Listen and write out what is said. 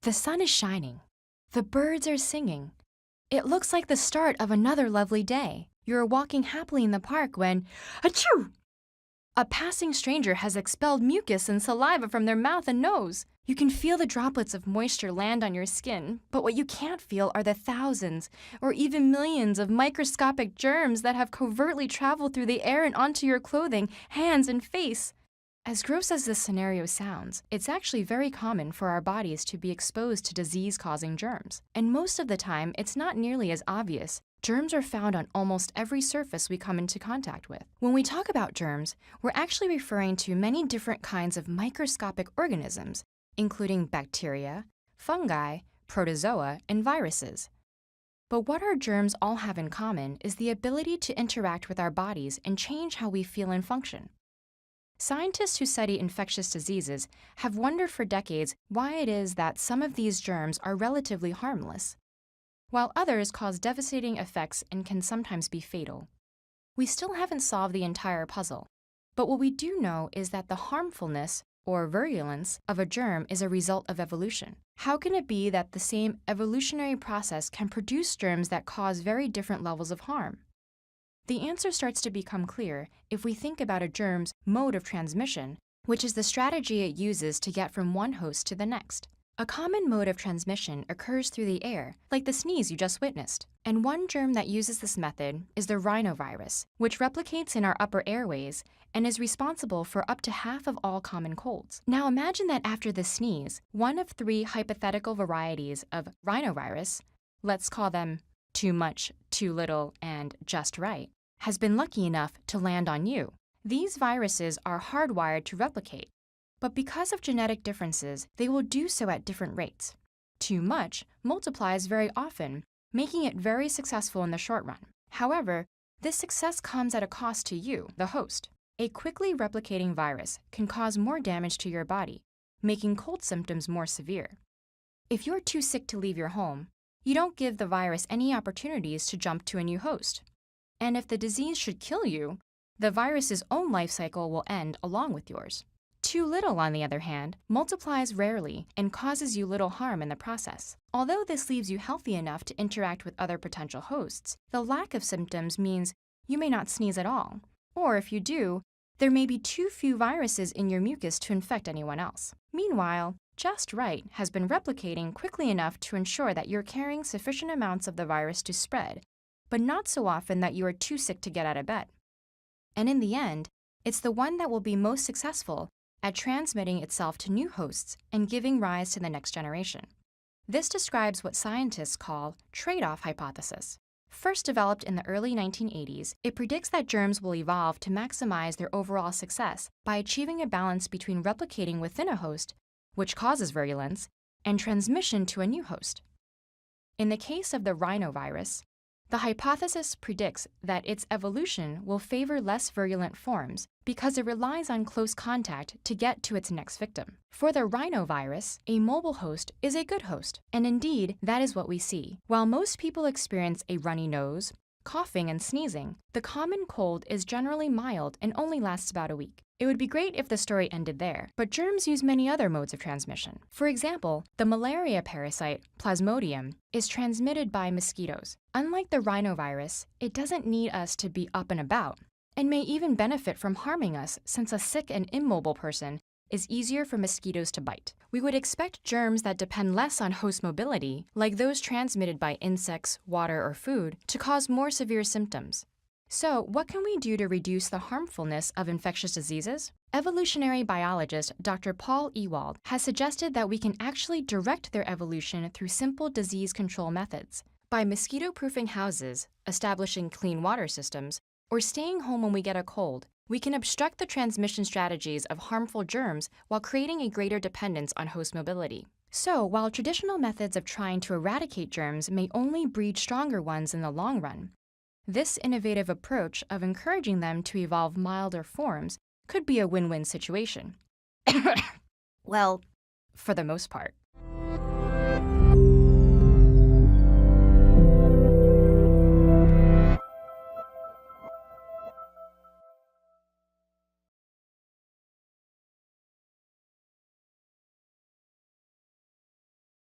The sun is shining. The birds are singing. It looks like the start of another lovely day. You're walking happily in the park when, achoo! A passing stranger has expelled mucus and saliva from their mouth and nose. You can feel the droplets of moisture land on your skin, but what you can't feel are the thousands or even millions of microscopic germs that have covertly traveled through the air and onto your clothing, hands, and face. As gross as this scenario sounds, it's actually very common for our bodies to be exposed to disease-causing germs. And most of the time, it's not nearly as obvious. Germs are found on almost every surface we come into contact with. When we talk about germs, we're actually referring to many different kinds of microscopic organisms, including bacteria, fungi, protozoa, and viruses. But what our germs all have in common is the ability to interact with our bodies and change how we feel and function. Scientists who study infectious diseases have wondered for decades why it is that some of these germs are relatively harmless, while others cause devastating effects and can sometimes be fatal. We still haven't solved the entire puzzle, but what we do know is that the harmfulness or virulence of a germ is a result of evolution. How can it be that the same evolutionary process can produce germs that cause very different levels of harm? The answer starts to become clear if we think about a germ's mode of transmission, which is the strategy it uses to get from one host to the next. A common mode of transmission occurs through the air, like the sneeze you just witnessed. And one germ that uses this method is the rhinovirus, which replicates in our upper airways and is responsible for up to half of all common colds. Now imagine that after the sneeze, one of 3 hypothetical varieties of rhinovirus, let's call them too much, too little, and just right, has been lucky enough to land on you. These viruses are hardwired to replicate, but because of genetic differences, they will do so at different rates. Too much multiplies very often, making it very successful in the short run. However, this success comes at a cost to you, the host. A quickly replicating virus can cause more damage to your body, making cold symptoms more severe. If you're too sick to leave your home, you don't give the virus any opportunities to jump to a new host. And if the disease should kill you, the virus's own life cycle will end along with yours. Too little, on the other hand, multiplies rarely and causes you little harm in the process. Although this leaves you healthy enough to interact with other potential hosts, the lack of symptoms means you may not sneeze at all. Or if you do, there may be too few viruses in your mucus to infect anyone else. Meanwhile, just right has been replicating quickly enough to ensure that you're carrying sufficient amounts of the virus to spread, but not so often that you are too sick to get out of bed. And in the end, it's the one that will be most successful at transmitting itself to new hosts and giving rise to the next generation. This describes what scientists call trade-off hypothesis. First developed in the early 1980s, it predicts that germs will evolve to maximize their overall success by achieving a balance between replicating within a host, which causes virulence, and transmission to a new host. In the case of the rhinovirus, the hypothesis predicts that its evolution will favor less virulent forms because it relies on close contact to get to its next victim. For the rhinovirus, a mobile host is a good host, and indeed, that is what we see. While most people experience a runny nose, coughing, and sneezing, the common cold is generally mild and only lasts about a week. It would be great if the story ended there, but germs use many other modes of transmission. For example, the malaria parasite, Plasmodium, is transmitted by mosquitoes. Unlike the rhinovirus, it doesn't need us to be up and about, and may even benefit from harming us since a sick and immobile person is easier for mosquitoes to bite. We would expect germs that depend less on host mobility, like those transmitted by insects, water, or food, to cause more severe symptoms. So, what can we do to reduce the harmfulness of infectious diseases? Evolutionary biologist Dr. Paul Ewald has suggested that we can actually direct their evolution through simple disease control methods. By mosquito-proofing houses, establishing clean water systems, or staying home when we get a cold, we can obstruct the transmission strategies of harmful germs while creating a greater dependence on host mobility. So, while traditional methods of trying to eradicate germs may only breed stronger ones in the long run, this innovative approach of encouraging them to evolve milder forms could be a win-win situation. Well, for the most part.